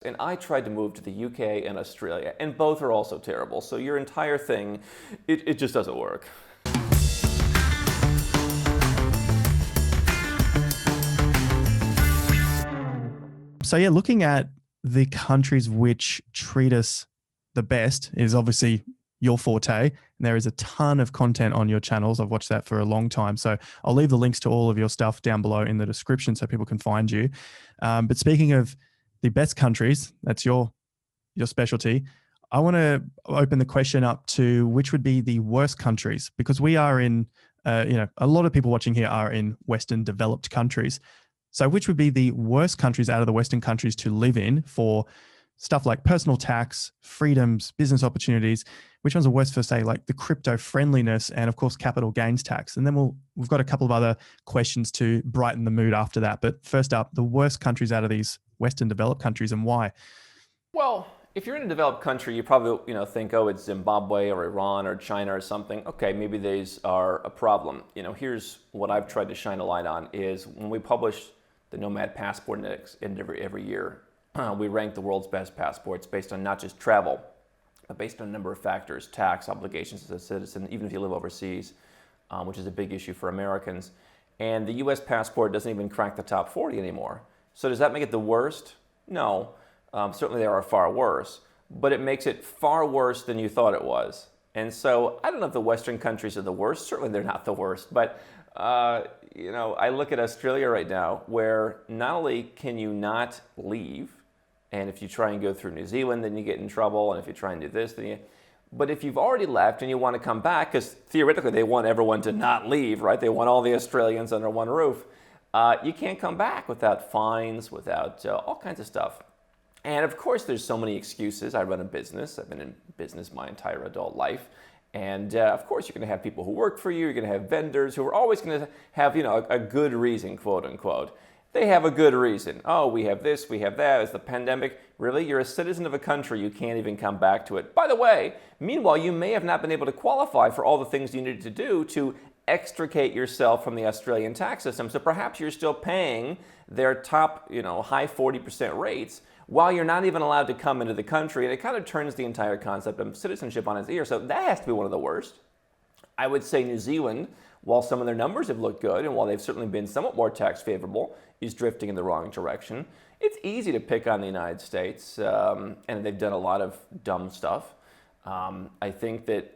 And I tried to move to the UK and Australia, and both are also terrible. So your entire thing, it just doesn't work. So yeah, looking at the countries which treat us the best is obviously your forte. And there is a ton of content on your channels. I've watched that for a long time. So I'll leave the links to all of your stuff down below in the description so people can find you. But speaking of the best countries, that's your specialty. I want to open the question up to which would be the worst countries, because we are in, a lot of people watching here are in Western developed countries. So which would be the worst countries out of the Western countries to live in for stuff like personal tax, freedoms, business opportunities? Which ones are worse for, say, like the crypto friendliness and, of course, capital gains tax? And then we've got a couple of other questions to brighten the mood after that. But first up, the worst countries out of these Western developed countries and why? Well, if you're in a developed country, you probably think, oh, it's Zimbabwe or Iran or China or something. Okay, maybe these are a problem. Here's what I've tried to shine a light on is when we publish the Nomad Passport Index every year, we rank the world's best passports based on not just travel, but based on a number of factors: tax, obligations as a citizen, even if you live overseas, which is a big issue for Americans. And the U.S. passport doesn't even crack the top 40 anymore. So does that make it the worst? No. Certainly there are far worse, but it makes it far worse than you thought it was. And so I don't know if the Western countries are the worst. Certainly they're not the worst, but I look at Australia right now, where not only can you not leave, and if you try and go through New Zealand, then you get in trouble, and if you try and do this, but if you've already left and you want to come back, because theoretically they want everyone to not leave, right? They want all the Australians under one roof. You can't come back without fines, without all kinds of stuff. And of course, there's so many excuses. I run a business. I've been in business my entire adult life. And of course, you're going to have people who work for you. You're going to have vendors who are always going to have, a good reason, quote unquote. They have a good reason. Oh, we have this, we have that. It's the pandemic. Really? You're a citizen of a country. You can't even come back to it. By the way, meanwhile, you may have not been able to qualify for all the things you needed to do to extricate yourself from the Australian tax system. So perhaps you're still paying their top, high 40% rates while you're not even allowed to come into the country. And it kind of turns the entire concept of citizenship on its ear. So that has to be one of the worst. I would say New Zealand, while some of their numbers have looked good, and while they've certainly been somewhat more tax favorable, is drifting in the wrong direction. It's easy to pick on the United States, and they've done a lot of dumb stuff. I think that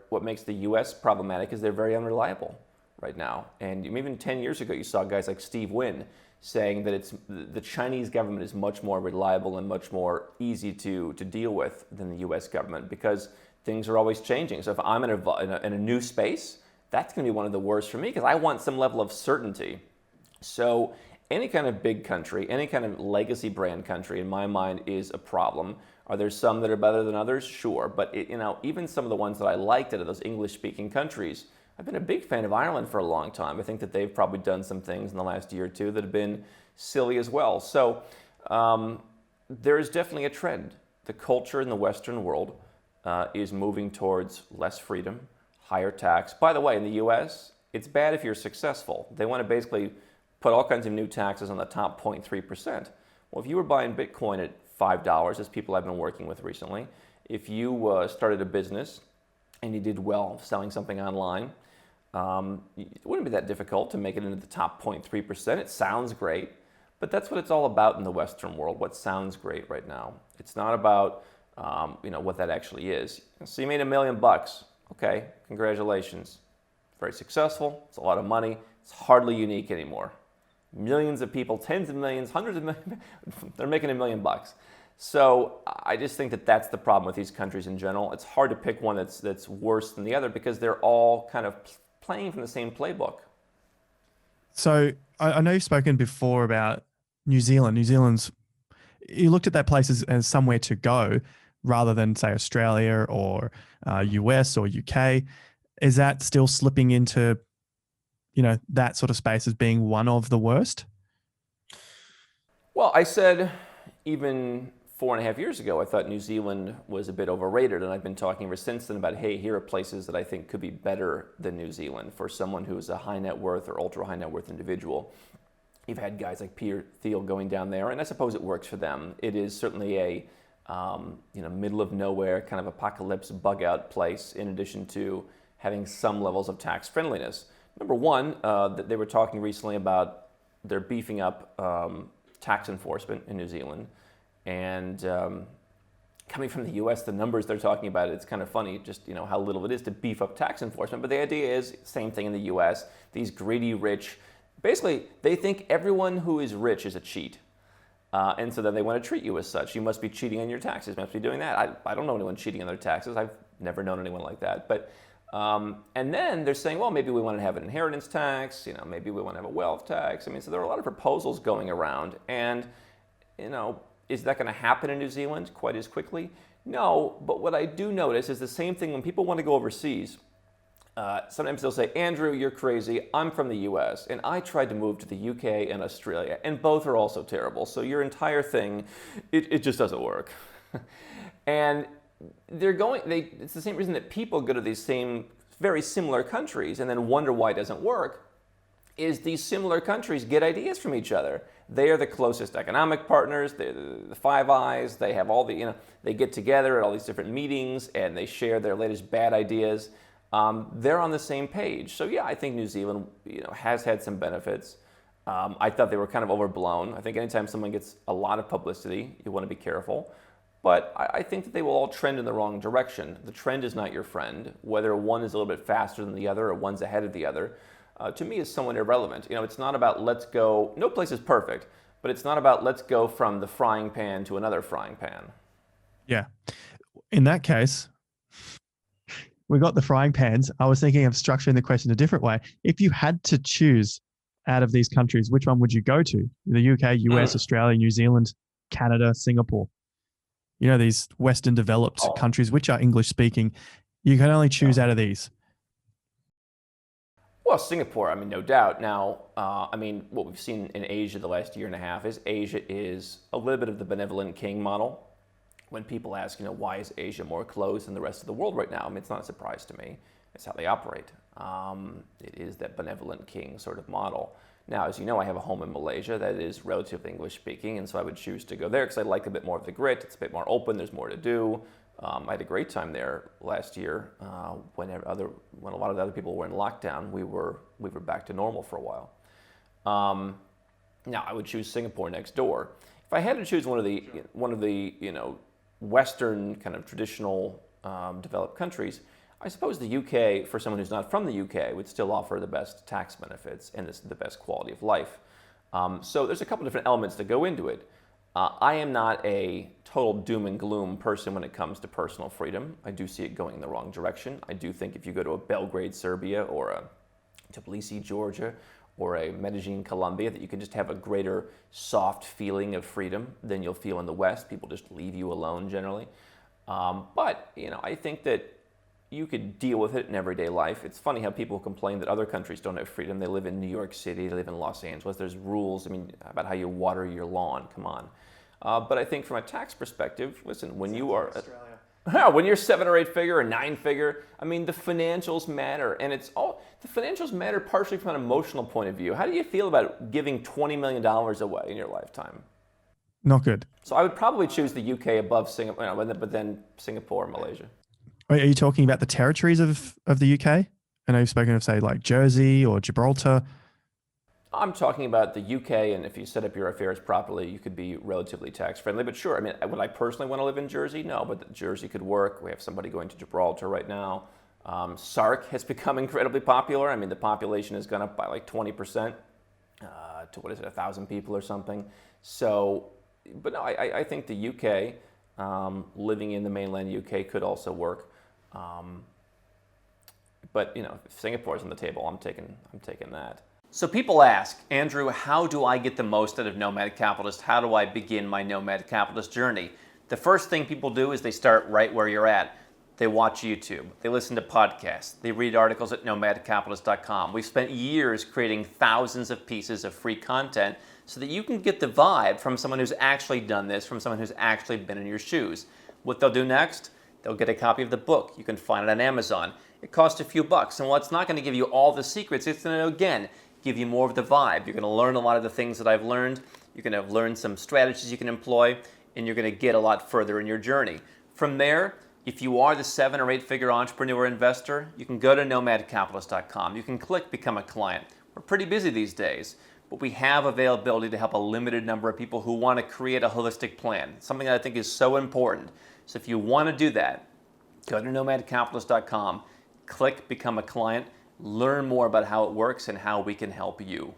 what makes the U.S. problematic is they're very unreliable right now. And even 10 years ago, you saw guys like Steve Wynn saying that the Chinese government is much more reliable and much more easy to deal with than the U.S. government, because things are always changing. So if I'm in a new space, that's going to be one of the worst for me, because I want some level of certainty. So any kind of big country, any kind of legacy brand country, in my mind, is a problem. Are there some that are better than others? Sure. But even some of the ones that I liked out of those English-speaking countries, I've been a big fan of Ireland for a long time. I think that they've probably done some things in the last year or two that have been silly as well. So there is definitely a trend. The culture in the Western world is moving towards less freedom, higher tax. By the way, in the US, it's bad if you're successful. They want to basically put all kinds of new taxes on the top 0.3%. Well, if you were buying Bitcoin at $5, as people I've been working with recently, if you started a business and you did well selling something online, it wouldn't be that difficult to make it into the top 0.3%. It sounds great, but that's what it's all about in the Western world, what sounds great right now. It's not about what that actually is. So you made $1 million. Okay, congratulations. Very successful. It's a lot of money. It's hardly unique anymore. Millions of people, tens of millions, hundreds of millions, they're making $1 million. So I just think that that's the problem with these countries in general. It's hard to pick one that's worse than the other, because they're all kind of playing from the same playbook. So I know you've spoken before about New Zealand. You looked at that place as somewhere to go rather than, say, Australia or US or UK. Is that still slipping into, that sort of space as being one of the worst? Well, I said even 4.5 years ago, I thought New Zealand was a bit overrated, and I've been talking ever since then about, hey, here are places that I think could be better than New Zealand for someone who's a high net worth or ultra high net worth individual. You've had guys like Peter Thiel going down there, and I suppose it works for them. It is certainly a middle of nowhere kind of apocalypse bug out place, in addition to having some levels of tax friendliness. Number one, they were talking recently about they're beefing up tax enforcement in New Zealand, and coming from the U.S., the numbers they're talking about, it's kind of funny, just how little it is to beef up tax enforcement. But the idea is same thing in the U.S. These greedy rich, basically, they think everyone who is rich is a cheat. And so then they want to treat you as such. You must be cheating on your taxes. You must be doing that. I don't know anyone cheating on their taxes. I've never known anyone like that. But and then they're saying, well, maybe we want to have an inheritance tax. Maybe we want to have a wealth tax. So there are a lot of proposals going around. And is that going to happen in New Zealand quite as quickly? No. But what I do notice is the same thing when people want to go overseas. Sometimes they'll say, Andrew, you're crazy. I'm from the US, and I tried to move to the UK and Australia, and both are also terrible. So your entire thing, it just doesn't work. And it's the same reason that people go to these same very similar countries and then wonder why it doesn't work, is these similar countries get ideas from each other. They are the closest economic partners, they're the Five Eyes, they have all the, they get together at all these different meetings and they share their latest bad ideas. They're on the same page. So yeah, I think New Zealand has had some benefits. I thought they were kind of overblown. I think anytime someone gets a lot of publicity, you want to be careful. But I think that they will all trend in the wrong direction. The trend is not your friend. Whether one is a little bit faster than the other or one's ahead of the other, to me is somewhat irrelevant. It's not about let's go, no place is perfect, but it's not about let's go from the frying pan to another frying pan. Yeah. In that case, we got the frying pans. I was thinking of structuring the question a different way. If you had to choose out of these countries, which one would you go to? The UK, US, Australia, New Zealand, Canada, Singapore. These Western developed countries, which are English speaking. You can only choose out of these. Well, Singapore, no doubt. Now, what we've seen in Asia the last year and a half is Asia is a little bit of the benevolent king model. When people ask, why is Asia more closed than the rest of the world right now? It's not a surprise to me. It's how they operate. It is that benevolent king sort of model. Now, as you know, I have a home in Malaysia that is relatively English speaking, and so I would choose to go there because I like a bit more of the grit. It's a bit more open. There's more to do. I had a great time there last year when a lot of the other people were in lockdown. We were back to normal for a while. Now, I would choose Singapore next door. If I had to choose one of the Western kind of traditional developed countries, I suppose the UK, for someone who's not from the UK, would still offer the best tax benefits and the best quality of life. So there's a couple different elements that go into it. I am not a total doom and gloom person when it comes to personal freedom. I do see it going in the wrong direction. I do think if you go to a Belgrade, Serbia, or a Tbilisi, Georgia, or a Medellin, Colombia, that you can just have a greater soft feeling of freedom than you'll feel in the West. People just leave you alone generally. But I think that you could deal with it in everyday life. It's funny how people complain that other countries don't have freedom. They live in New York City, they live in Los Angeles. There's rules, about how you water your lawn. Come on. But I think from a tax perspective, listen, when you are... When you're 7 or 8 figure or 9 figure, the financials matter. And the financials matter partially from an emotional point of view. How do you feel about giving $20 million away in your lifetime? Not good. So I would probably choose the UK above Singapore, but then Singapore or Malaysia. Are you talking about the territories of the UK? I know you've spoken of, say, like Jersey or Gibraltar. I'm talking about the UK, and if you set up your affairs properly, you could be relatively tax friendly. But sure, would I personally want to live in Jersey? No, but Jersey could work. We have somebody going to Gibraltar right now. SARC has become incredibly popular. The population has gone up by like 20% to 1,000 people or something. So, but no, I think the UK, living in the mainland UK could also work. But if Singapore's on the table, I'm taking that. So people ask, Andrew, how do I get the most out of Nomad Capitalist? How do I begin my Nomad Capitalist journey? The first thing people do is they start right where you're at. They watch YouTube, they listen to podcasts, they read articles at nomadcapitalist.com. We've spent years creating thousands of pieces of free content so that you can get the vibe from someone who's actually done this, from someone who's actually been in your shoes. What they'll do next, they'll get a copy of the book. You can find it on Amazon. It costs a few bucks, and while it's not going to give you all the secrets, it's going to, again, give you more of the vibe. You're going to learn a lot of the things that I've learned. You're going to learn some strategies you can employ, and you're going to get a lot further in your journey. From there, if you are the 7 or 8 figure entrepreneur investor, you can go to nomadcapitalist.com. You can click Become a Client. We're pretty busy these days, but we have availability to help a limited number of people who want to create a holistic plan, something that I think is so important. So if you want to do that, go to nomadcapitalist.com, click Become a Client, learn more about how it works and how we can help you.